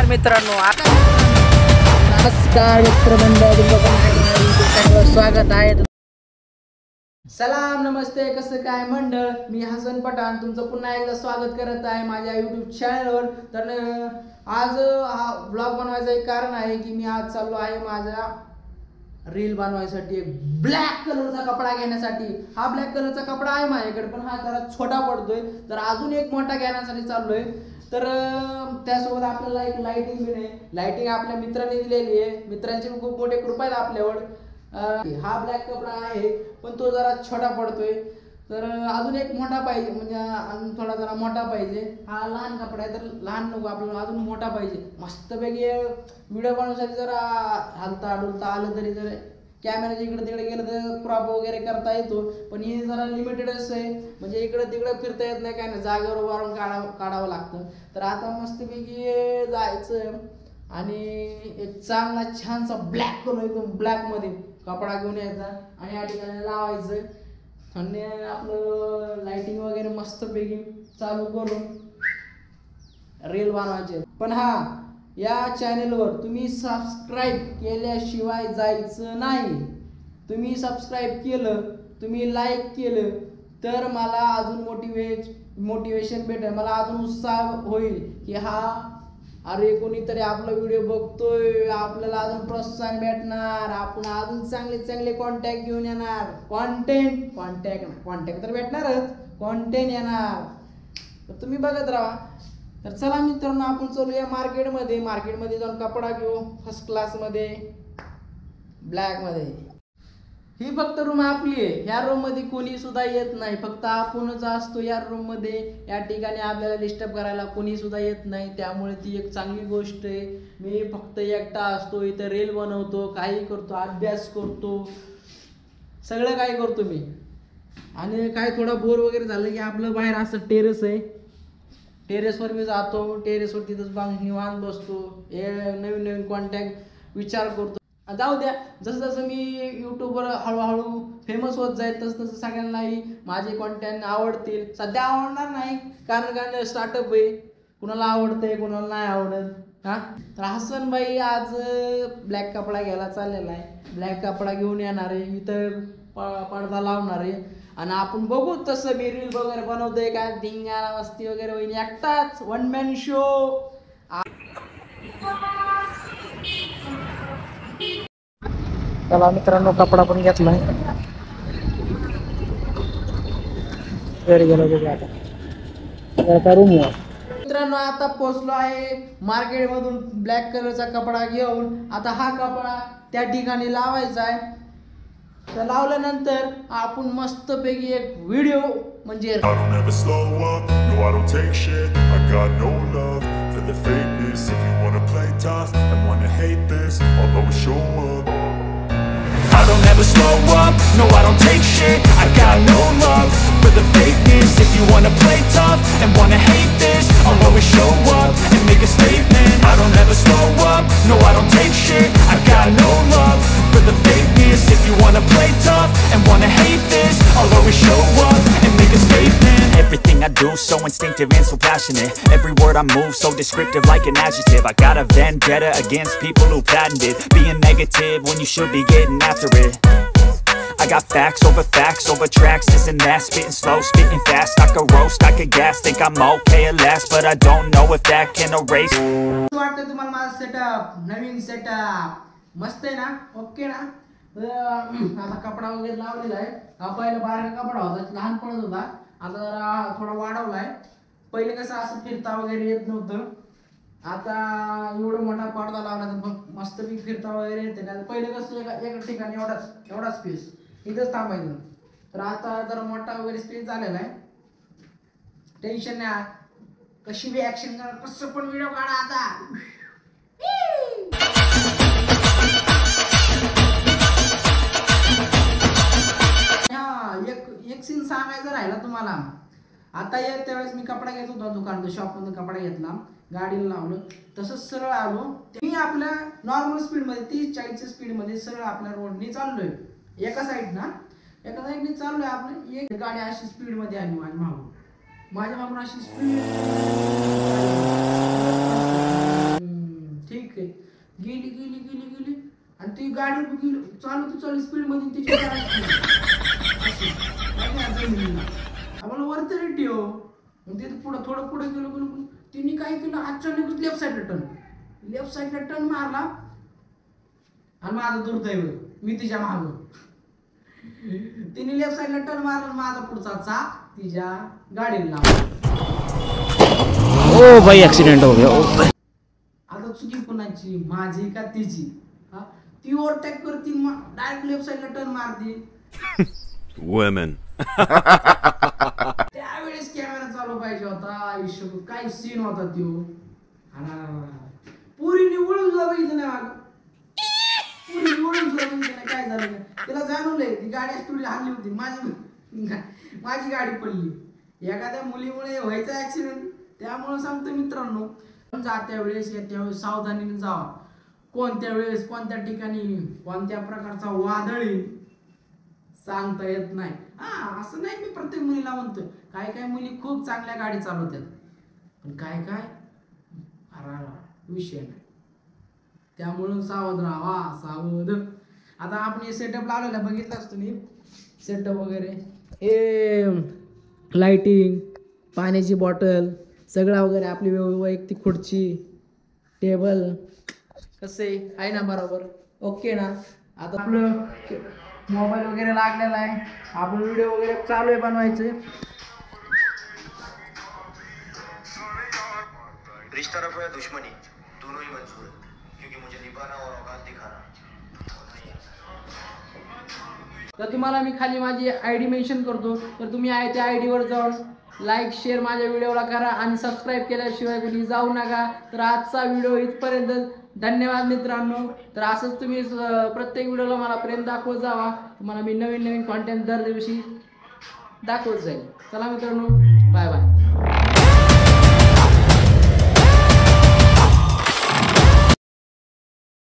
मित्रांनो, नमस्कार मित्रमंडळ, स्वागत आहे. सलाम नमस्ते, कसं काय मंडळ. मी हसन पठाण तुमचं पुन्हा एकदा स्वागत करत आहे माझ्या यूट्यूब चॅनलवर. तर आज हा ब्लॉग बनवायचं एक कारण आहे की मी आज चाललो आहे माझ्या रील बनवायसाठी एक ब्लॅक कलरचा कपडा घेण्यासाठी. हा ब्लॅक कलरचा कपडा आहे माझ्याकडे, पण हा जरा छोटा पडतोय, तर अजून एक मोठा घेण्यासाठी चाललोय. तर त्यासोबत आपल्याला एक लाइटिंग बी नाही. लाइटिंग आपल्या मित्रांनी दिलेली आहे. मित्रांची खूप मोठे कृपा आहेत आपल्यावर. हा ब्लॅक कपडा आहे, पण तो जरा छोटा पडतोय. तर अजून एक मोठा पाहिजे, म्हणजे अजून थोडा जरा मोठा पाहिजे. हा लहान कपडा आहे, तर लहान नको आपल्याला, अजून मोठा पाहिजे. मस्तपैकी व्हिडिओ बनवण्यासाठी जरा हलता डुलता आलं तरी, जर कॅमेराच्या इकडे तिकडे गेलं तर क्रॉप वगैरे करता येतो. पण हे जरा लिमिटेडच आहे, म्हणजे इकडे तिकडे फिरता येत नाही, काय नाही, जागेवर उभारून काढावं लागतं. तर आता मस्तपैकी जायचं आणि एक चांगला छानसा ब्लॅक कलर, एकदम ब्लॅक मध्ये कपडा घेऊन यायचा आणि या ठिकाणी लावायचं आणि आपलं लाइटिंग वगैरे मस्तपैकी चालू करून रील बनवायचे. पण हा, या चॅनेलवर तुम्ही सबस्क्राईब केल्याशिवाय जायचं नाही. तुम्ही सबस्क्राईब केलं, तुम्ही लाईक केलं, तर मला अजून मोटिवेशन भेटेल, मला अजून उत्साह होईल की हा, अरे कोणीतरी आपला व्हिडिओ बघतोय, आपल्याला अजून प्रोत्साहन भेटणार, आपण अजून चांगले चांगले कॉन्टॅक्ट घेऊन येणार. कॉन्टॅक्ट तर भेटणारच, कॉन्टेंट येणार. तर तुम्ही बघत राहा. तर चला मित्रांनो, आपण चालूया मार्केटमध्ये जाऊन कपडा घेऊ फर्स्ट क्लासमध्ये, ब्लॅकमध्ये. ही फक्त रूम आपली आहे. ह्या रूम मध्ये कोणी सुद्धा येत नाही, फक्त आपणच असतो या रूम मध्ये. या ठिकाणी आपल्याला डिस्टर्ब करायला कोणी सुद्धा येत नाही, त्यामुळे ती एक चांगली गोष्ट आहे. मी फक्त एकटा असतो इथं, रील बनवतो, काही करतो, अभ्यास करतो, सगळं काही करतो मी. आणि काय थोडा बोर वगैरे झालं की आपलं बाहेर असं टेरेस आहे, टेरेसवर मी जातो. टेरेसवर तिथंच निवांत बसतो, हे नवीन नवीन कॉन्टॅक्ट विचार करतो. जाऊ द्या, जसं जसं मी यूट्यूबवर हळूहळू फेमस होत जाईल, तसं तसं सगळ्यांनाही माझे कॉन्टेंट आवडतील. सध्या आवडणार नाही, कारण स्टार्टअप आहे, कुणाला आवडतंय कुणाला नाही आवडत. तर हसन भाई आज ब्लॅक कपडा घ्यायला चाललेला आहे. ब्लॅक कपडा घेऊन येणार आहे, इथं पडदा लावणार आहे आणि आपण बघू तसं मी रील वगैरे बनवतोय काय, धिंगाणा मस्ती वगैरे होईल. एकटाच वन मॅन शो. चला मित्रांनो, कपडा पण घेतलाय, घरी गेलो आता रूम. मित्रांनो, आता पोहोचलो आहे मार्केट मधून ब्लॅक कलरचा कपडा घेऊन. आता हा कपडा त्या ठिकाणी लावायचा आहे. तर लावल्यानंतर आपण मस्तपैकी एक व्हिडिओ, म्हणजे I don't ever slow up, no I don't take shit. I got no love for the fakeness. If you wanna play tough and wanna hate this, I'll always show up and make a statement. I don't ever slow up, no I don't take shit. I got no love for the fakeness. If you wanna play tough and wanna hate this, I'll always show up and make a statement. Everything I do so instinctive and so passionate. Every word I move so descriptive like an adjective. I got a vendetta against people who patented being negative when you should be getting after it. I got facts over tracks, this and that. Spitting slow, spitting fast. I could roast, I could gas. Think I'm okay at last, but I don't know if that can erase. वाटतं तुम्हाला माझा setup, नवीन setup मस्त आहे ना, okay ना. आता कपडा वगैरे लावलेला आहे. हा पहिला बारका कपडा होता, लहान पडत होता, आता जरा थोडा वाढवलाय. पहिले कसं असं फिरता वगैरे येत नव्हतं, आता एवढं मोठा पडदा लावला तर मस्त बी फिरता वगैरे येते ना. पहिले कसं एका ठिकाणी एवढा स्पेस, इथंच थांबायचं. तर आता जरा मोठा वगैरे स्पेस झालेला आहे, टेन्शन नाही. कशी बी ऍक्शन करा, कसं पण व्हिडिओ काढा. आता एक सीन सांगायचं राहिला तुम्हाला. आता त्यावेळेस मी कपडा घेत होतो दुकानात, शॉपमधून कपडा घेतला, गाडीला लावलं, तसंच सरळ आलो. मी आपल्या नॉर्मल स्पीडमध्ये 30-40 स्पीडमध्ये सरळ आपल्या रोडने चाललोय. एका साईडने चाललोय आपलं. एक गाडी अशी स्पीडमध्ये आली माझ्या मागून अशी स्पीड ठीक आहे. गेली गेली गेली गेली आणि ती गाडी गेली चालू स्पीड मध्ये तिची आम्हाला वर तरी ठेव. मग तिथे पुढं थोडं पुढे गेलो तिने काय केलं अचानक लेफ्ट साईडला टर्न मारला आणि माझं दुर्दैव मी तिच्या माग. तिने लेफ्ट साईडला टर्न मारला माझा पुढचा चाक तिच्या गाडीला ओ भाई ऍक्सिडेंट हो गया. आता चुकी कुणाची माझी का तिची? ती ओव्हरटेक करती डायरेक्ट लेफ्ट साईडला टर्न मारते. Women. त्यावेळेस कॅमेरा चालू पाहिजे होता. आयुष्य काय सीन होता तो. पुरीने वळून सुद्धा बघितलं नाही माग. पुरीने वळून सुद्धा बघितलं नाही काय झालं नाही. तिला जाणवलंय ती गाडी थोडी हल्ली होती. माझी गाडी पडली. एखाद्या मुलीमुळे व्हायचा ऍक्सिडेंट. त्यामुळे सांगतो मित्रांनो जात्या वेळेस येत्या वेळेस सावधानीने जावा. कोणत्या वेळेस कोणत्या ठिकाणी कोणत्या प्रकारचा वादळ येईल सांगता येत नाही. असं नाही मी प्रत्येक मुलीला म्हणतो. काय मुली खूप चांगल्या गाडी चालवतात पण काय विषय नाही. त्यामुळं सावध राहा सावध. आता आपण हे सेटअप लावलेला बघितलाच तुम्ही. सेटअप वगैरे हे लाइटिंग पाण्याची बॉटल सगळा वगैरे आपली वैयक्तिक खुर्ची टेबल कसे आहे ना बरोबर ओके ना. आता आपलं मोबाईल वगैरे लागलेला आहे. आपण व्हिडिओ वगैरे चालू आहे बनवायचे. रिश्ता रफा या दुश्मनी दोनों ही मंजूर है क्योंकि मुझे निभाना और औकात दिखाना. तर तुम्हाला मी खाली माझी ID मेन्शन करतो. तर तुम्ही आहे त्या ID वर जाऊन लाईक शेअर माझ्या व्हिडिओला करा आणि सबस्क्राईब केल्याशिवाय कुठे जाऊ नका. तर आजचा व्हिडिओ इथपर्यंत. धन्यवाद मित्रांनो. तर असंच तुम्ही प्रत्येक व्हिडिओला मला प्रेम दाखवत जावा. तुम्हाला मी नवीन कॉन्टेंट दर दिवशी दाखवत जाईल. चला मित्रांनो बाय बाय.